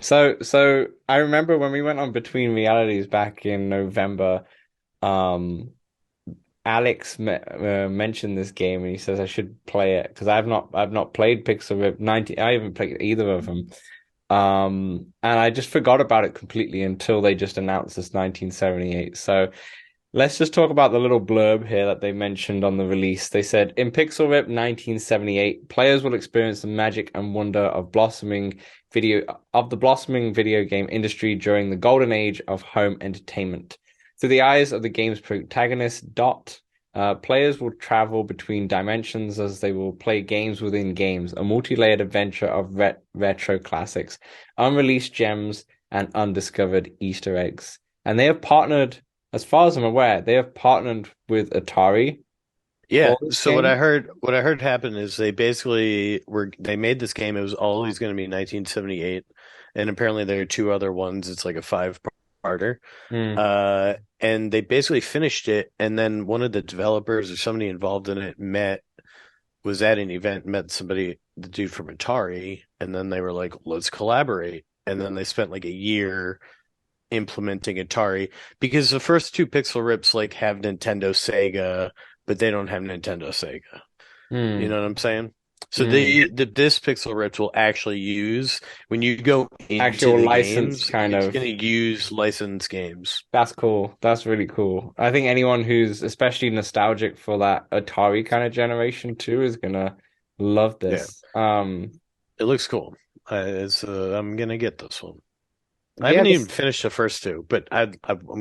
So I remember when we went on Between Realities back in November, um, Alex mentioned this game and he says I should play it because I've not played Pixel Rip 90. I haven't played either of them. And I just forgot about it completely until they just announced this 1978. So let's just talk about the little blurb here that they mentioned on the release. They said, in Pixel Rip 1978, players will experience the magic and wonder of the blossoming video game industry during the golden age of home entertainment. Through the eyes of the game's protagonist, Dot, players will travel between dimensions as they will play games within games, a multi-layered adventure of retro classics, unreleased gems, and undiscovered Easter eggs. And they have partnered, as far as I'm aware, they have partnered with Atari Yeah. for this So what game. I heard happen is they made this game. It was always going to be 1978, and apparently there are two other ones. It's like a five-parter. Hmm. And they basically finished it, and then one of the developers or somebody involved in it was at an event, met somebody, the dude from Atari, and then they were like, let's collaborate. And then they spent like a year implementing Atari because the first two Pixel Rips like have Nintendo Sega, but they don't have Nintendo Sega. You Hmm. know what I'm saying? So Hmm. this Pixel Rips will actually use when you go into Actual the license games, kind it's of. going to use licensed games. That's cool. That's really cool. I think anyone who's especially nostalgic for that Atari kind of generation too is gonna love Yeah, this. it looks cool. I'm gonna get this one. I Yeah, haven't even finished the first two, but I'm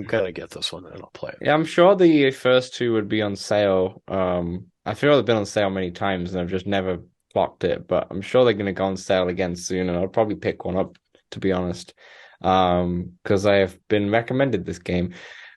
gonna get this one and I'll play it. yeah, I'm sure the first two would be on sale. I feel they've been on sale many times and I've just never clocked it, but I'm sure they're gonna go on sale again soon, and I'll probably pick one up to be honest. Because I have been recommended this game.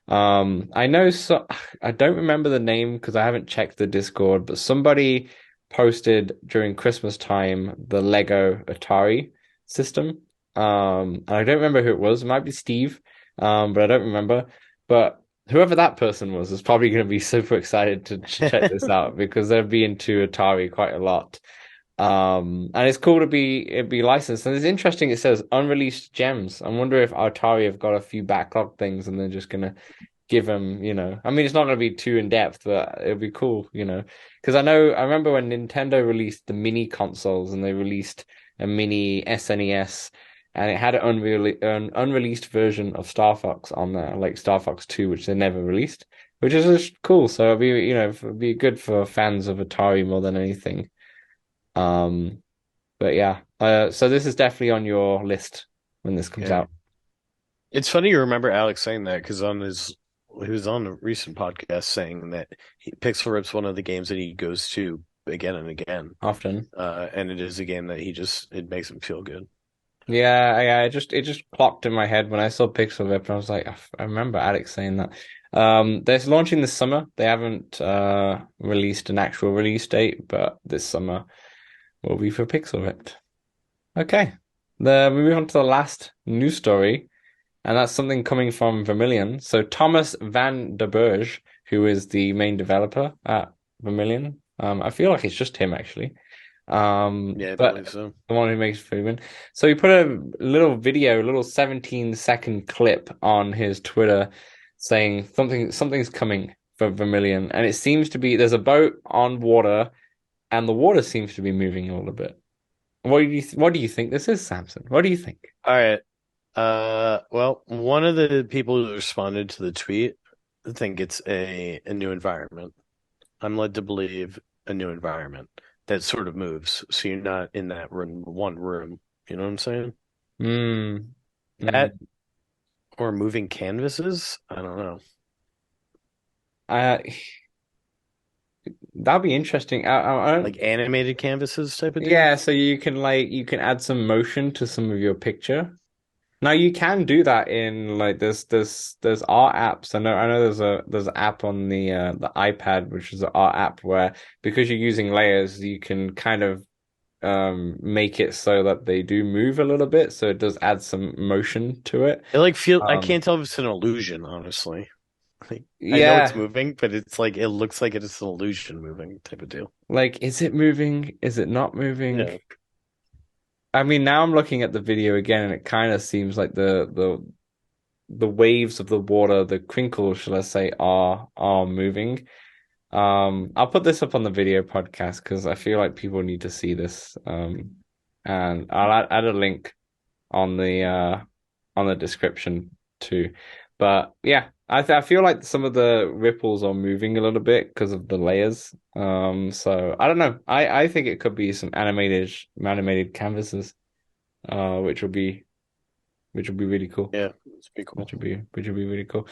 I know so I don't remember the name because I haven't checked the Discord, but somebody posted during Christmas time the Lego Atari system. And I don't remember who it was. It might be Steve, but I don't remember. But whoever that person was is probably going to be super excited to check this out because they'll be into Atari quite a lot. And it's cool to be licensed. And it's interesting. It says unreleased gems. I wonder if Atari have got a few backlog things and they're just gonna give them. I mean, it's not gonna be too in depth, but it'll be cool. Because I remember when Nintendo released the mini consoles and they released a mini SNES. And it had an unreleased version of Star Fox on there, like Star Fox 2, which they never released. which is just cool. So it'd be good for fans of Atari more than anything. Um, but yeah, so this is definitely on your list when this comes Yeah. out. It's funny you remember Alex saying that because he was on a recent podcast saying that Pixel Rip's one of the games that he goes to again and again. Often. And it is a game that it makes him feel good. Yeah, it just clocked in my head when I saw Pixel Whip, and I was like, I remember Alex saying that. They're launching this summer. They haven't released an actual release date, but this summer will be for Pixel Whip. Okay. We move on to the last news story, and that's something coming from Vermilion. So Thomas van der Berg, who is the main developer at Vermilion, I feel like it's just him actually. Yeah, I believe But so. the one who makes Freeman. So he put a little video, a little 17-second clip on his Twitter saying something's coming for Vermilion, and it seems to be there's a boat on water, and the water seems to be moving a little bit. What do you think this is, Samson? What do you think? All right. Well, one of the people who responded to the tweet think it's a new environment. I'm led to believe a new environment that sort of moves, so you're not in that one room. You know what I'm saying? Hmm. That or moving canvases? I don't know. Uh, that'd be interesting. I don't. Like animated canvases type of deal? Yeah, so you can add some motion to some of your picture. Now you can do that in like there's art apps. I know there's an app on the iPad which is an art app where because you're using layers you can kind of make it so that they do move a little bit, so it does add some motion to it. I Um can't tell if it's an illusion, honestly. Like I know it's yeah, moving, but it's like it looks like it's an illusion moving type of deal. like is it moving? Is it not moving? Yeah. I mean, now I'm looking at the video again and it kind of seems like the waves of the water, the crinkles, shall I say, are moving. I'll put this up on the video podcast because I feel like people need to see this. And I'll add a link on the description too. But yeah, I feel like some of the ripples are moving a little bit because of the layers. So I don't know. I think it could be some animated canvases, which will be really cool. Yeah, it's pretty cool. Which would be really cool.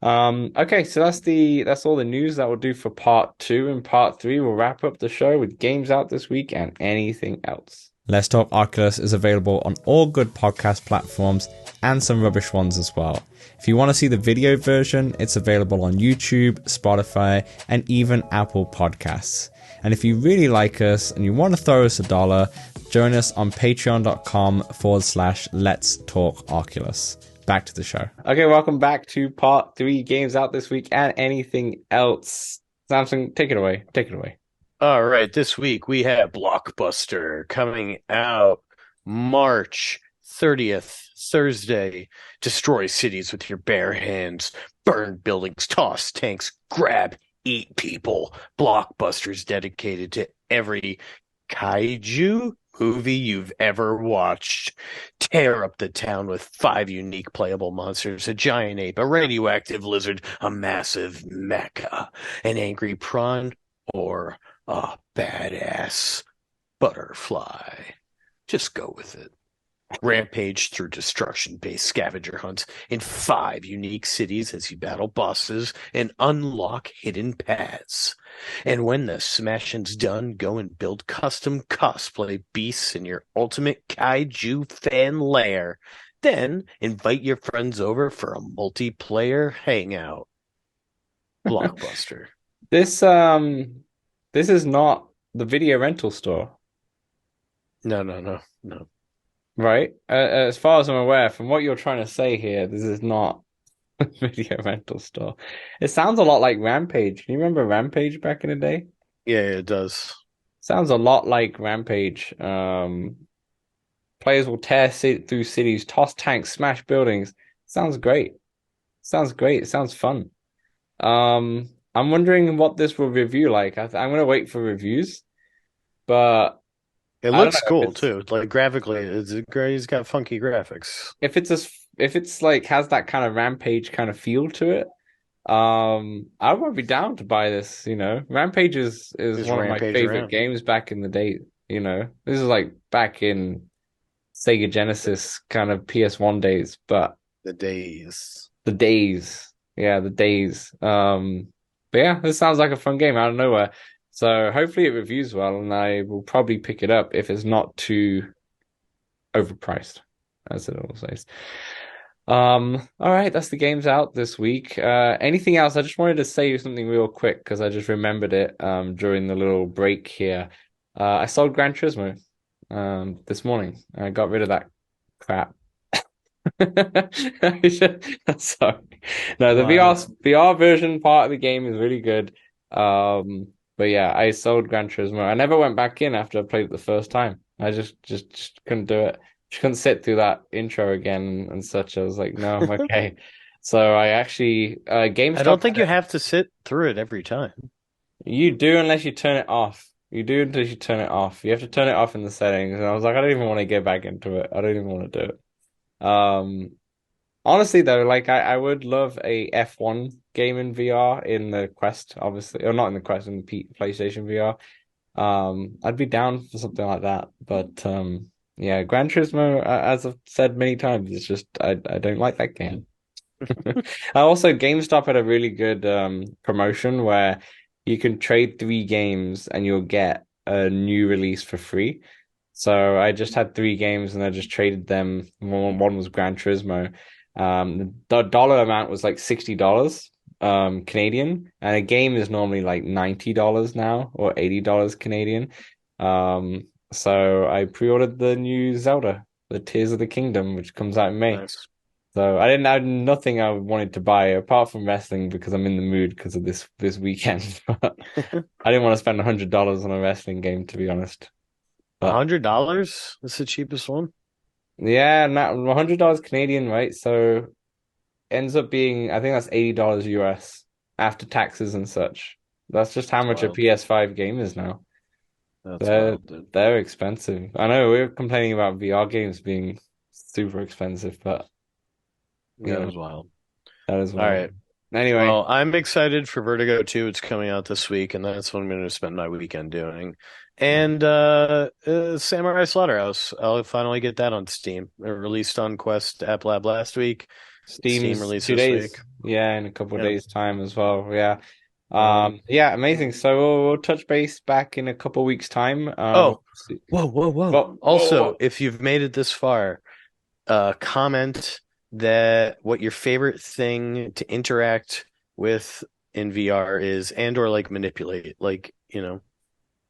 Okay, so that's all the news that will do for part two. And part three, we'll wrap up the show with games out this week and anything else. Let's Talk Oculus is available on all good podcast platforms and some rubbish ones as well. If you want to see the video version, it's available on YouTube, Spotify, and even Apple Podcasts. And if you really like us and you want to throw us $1, join us on patreon.com/Let's Talk Oculus. Back to the show. Okay, welcome back to part three, games out this week and anything else. Samsung, take it away. Take it away. All right, this week we have Blockbuster coming out March 30th, Thursday. Destroy cities with your bare hands, burn buildings, toss tanks, grab, eat people. Blockbuster's dedicated to every kaiju movie you've ever watched. Tear up the town with 5 unique playable monsters: a giant ape, a radioactive lizard, a massive mecha, an angry prawn, or a badass butterfly. Just go with it. Rampage through destruction-based scavenger hunts in 5 unique cities as you battle bosses and unlock hidden paths. And when the smashing's done, go and build custom cosplay beasts in your ultimate kaiju fan lair. Then invite your friends over for a multiplayer hangout. Blockbuster. This this is not the video rental store, No, no, no, no. right? As far as I'm aware, from what you're trying to say here, this is not a video rental store. It sounds a lot like Rampage. Can you remember Rampage back in the day? Yeah, it does. Sounds a lot like Rampage. Players will through cities, toss tanks, smash buildings. Sounds great. Sounds great. Sounds fun. I'm wondering what this will review like. I'm gonna wait for reviews, but It I don't know looks cool too. Like graphically, it's great. He's got funky graphics. if it's like has that kind of Rampage kind of feel to it. I would be down to buy this, you know. Rampage is Just one of my rampage favorite around. games back in the day, you know. This is like back in Sega Genesis kind of PS1 days, but The days. the days. Yeah, the days. But yeah, this sounds like a fun game out of nowhere. So hopefully it reviews well, and I will probably pick it up if it's not too overpriced, as it always says. All right, that's the games out this week. Anything else? I just wanted to say something real quick because I just remembered it during the little break here. I sold Gran Turismo this morning. I got rid of that crap. Sorry. No, the Wow. VR version part of the game is really good. But yeah, I sold Gran Turismo. I never went back in after I played it the first time. I just couldn't do it. Just couldn't sit through that intro again and such. I was like, no, I'm okay. So I actually I GameStop don't think you had it. have to sit through it every time. You do unless you turn it off. You do until you turn it off. You have to turn it off in the settings. And I was like, I don't even want to get back into it. I don't even want to do it. Honestly though, like I would love a F1 game in VR in the Quest, obviously, or not in the Quest, in the PlayStation VR. I'd be down for something like that. But yeah, Gran Turismo, as I've said many times, it's just I don't like that game. Also, GameStop had a really good promotion where you can trade 3 games and you'll get a new release for free. So I just had 3 games and I just traded them. One was Gran Turismo. The dollar amount was like $60 Canadian, and a game is normally like $90 now or $80 Canadian. So I pre-ordered the new Zelda, the Tears of the Kingdom, which comes out in May. Nice. So I didn't have nothing I wanted to buy apart from wrestling because I'm in the mood because of this weekend. But I didn't want to spend $100 on a wrestling game, to be honest. But $100? That's the cheapest one. yeah, not $100 Canadian, right? So ends up being, I think that's $80 US after taxes and such. That's just how That's much a wild. PS5 game is now. That's They're wild, dude. they're expensive. I know we're complaining about VR games being super expensive, but you That know, was wild. that is All wild. right. Anyway, Well, I'm excited for Vertigo 2. It's coming out this week, and that's what I'm going to spend my weekend doing. And Samurai Slaughterhouse. I'll finally get that on Steam. It released on Quest App Lab last week. Steam Steam's release two this week. days. Yeah, in a couple of Yeah. days' time as well. Yeah. Um, Yeah, amazing. So we'll touch base back in a couple of weeks' time. oh, whoa. Also, Whoa. if you've made it this far, comment that what your favorite thing to interact with in VR is and or like manipulate. Like,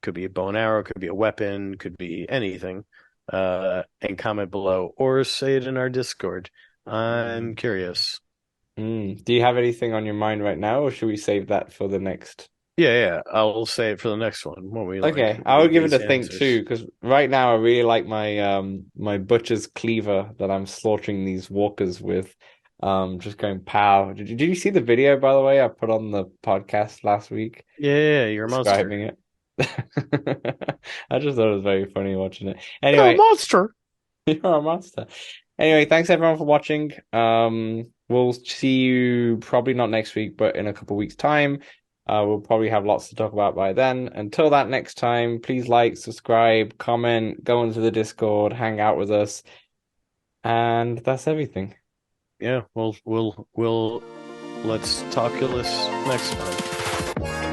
could be a bow and arrow, could be a weapon, could be anything. And comment below or say it in our Discord. I'm curious. Do you have anything on your mind right now, or should we save that for the next? Yeah. I'll say it for the next one when we like Okay, I would read give it these a think too, answers. because right now I really like my butcher's cleaver that I'm slaughtering these walkers with. Just going pow. Did you see the video, by the way, I put on the podcast last week Yeah, you're a monster. describing it? I just thought it was very funny watching it. You're a Anyway, monster. you're a monster. Anyway, thanks everyone for watching. We'll see you probably not next week, but in a couple weeks' time. We'll probably have lots to talk about by then. Until that next time, please like, subscribe, comment, go into the Discord, hang out with us, and that's everything. Yeah, we'll let's talkulus next time.